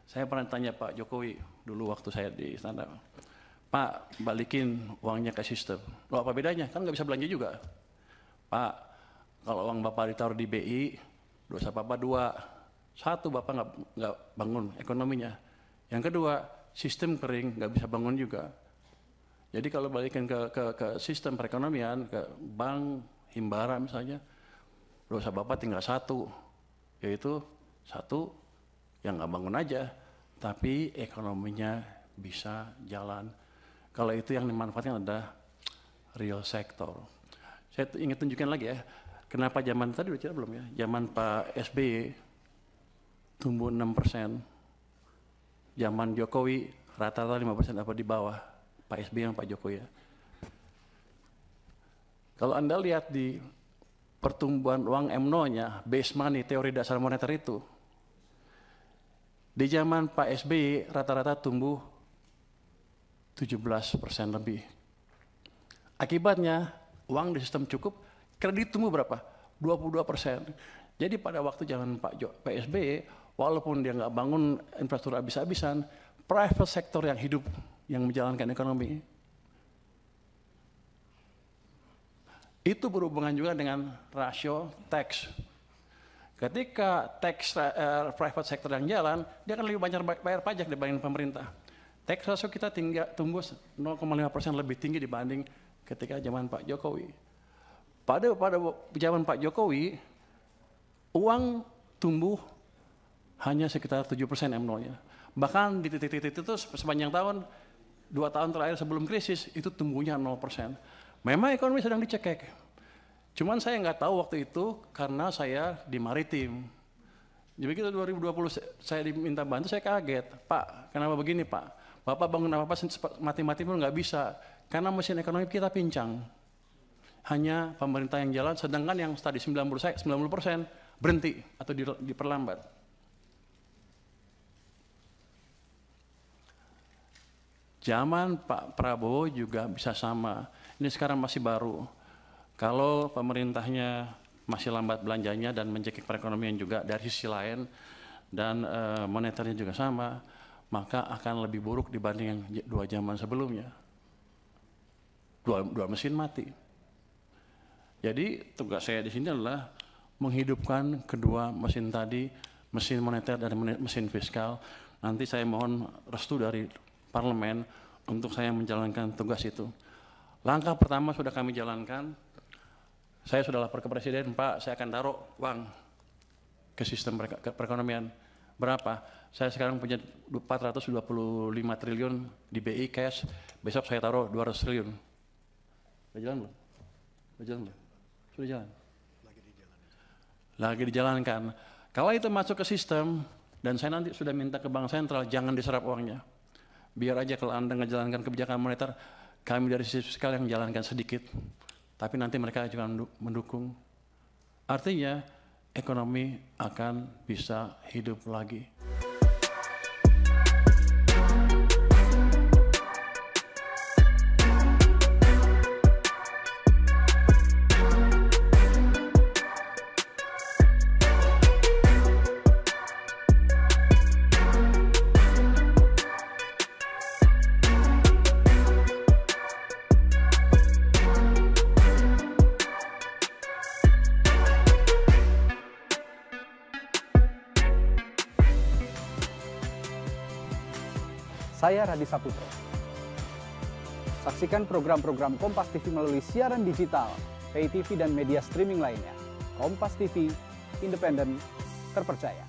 Saya pernah tanya Pak Jokowi dulu waktu saya di istana, Pak, balikin uangnya ke sistem. Loh, apa bedanya? Kan nggak bisa belanja juga. Pak, kalau uang Bapak ditaruh di BI, dosa Bapak dua. Satu, Bapak nggak bangun ekonominya. Yang kedua, sistem kering, nggak bisa bangun juga. Jadi kalau balikin ke sistem perekonomian, ke bank, himbara misalnya, dosa Bapak tinggal satu, yaitu satu, yang nggak bangun aja, tapi ekonominya bisa jalan. Kalau itu yang dimanfaatkan adalah real sector. Saya ingin tunjukkan lagi ya, kenapa zaman tadi udah cerita belum ya? Zaman Pak SBY tumbuh 6%, zaman Jokowi rata-rata 5% apa di bawah Pak SBY yang Pak Jokowi ya. Kalau Anda lihat di pertumbuhan uang MNO-nya, base money, teori dasar moneter itu, di zaman Pak SBY rata-rata tumbuh 17% lebih. Akibatnya uang di sistem cukup, kredit tumbuh berapa? 22%. Jadi pada waktu zaman Pak SBY, walaupun dia nggak bangun infrastruktur habis-habisan, private sector yang hidup, yang menjalankan ekonomi. Itu berhubungan juga dengan rasio tax. Ketika tax private sector yang jalan, dia akan lebih banyak bayar pajak dibanding pemerintah. Tax ratio kita tumbuh 0,5% lebih tinggi dibanding ketika zaman Pak Jokowi. Pada zaman Pak Jokowi, uang tumbuh hanya sekitar 7% MNO-nya. Bahkan di titik-titik itu sepanjang tahun, 2 tahun terakhir sebelum krisis, itu tumbuhnya 0%. Memang ekonomi sedang dicekek. Cuman saya nggak tahu waktu itu karena saya di maritim. Jadi begitu 2020 saya diminta bantu, saya kaget. Pak, kenapa begini Pak? Bapak bangun apa-apa mati-mati pun nggak bisa. Karena mesin ekonomi kita pincang. Hanya pemerintah yang jalan, sedangkan yang tadi 90% berhenti atau diperlambat. Zaman Pak Prabowo juga bisa sama. Ini sekarang masih baru. Kalau pemerintahnya masih lambat belanjanya dan mencekik perekonomian juga dari sisi lain dan moneternya juga sama, maka akan lebih buruk dibanding yang 2 zaman sebelumnya. Dua mesin mati. Jadi tugas saya di sini adalah menghidupkan kedua mesin tadi, mesin moneter dan mesin fiskal. Nanti saya mohon restu dari parlemen untuk saya menjalankan tugas itu. Langkah pertama sudah kami jalankan. Saya sudah lapor ke Presiden, Pak, saya akan taruh uang ke sistem perekonomian. Berapa? Saya sekarang punya 425 triliun di BI cash, besok saya taruh 200 triliun. Sudah jalan belum? Sudah jalan belum? Sudah jalan? Lagi dijalankan. Kalau itu masuk ke sistem, dan saya nanti sudah minta ke Bank Sentral, jangan diserap uangnya. Biar aja kalau Anda ngejalankan kebijakan moneter, kami dari sisi fiskal yang menjalankan sedikit. Tapi nanti mereka juga mendukung. Artinya ekonomi akan bisa hidup lagi. Saya Radi Saputro. Saksikan program-program Kompas TV melalui siaran digital, pay TV dan media streaming lainnya. Kompas TV, independen, terpercaya.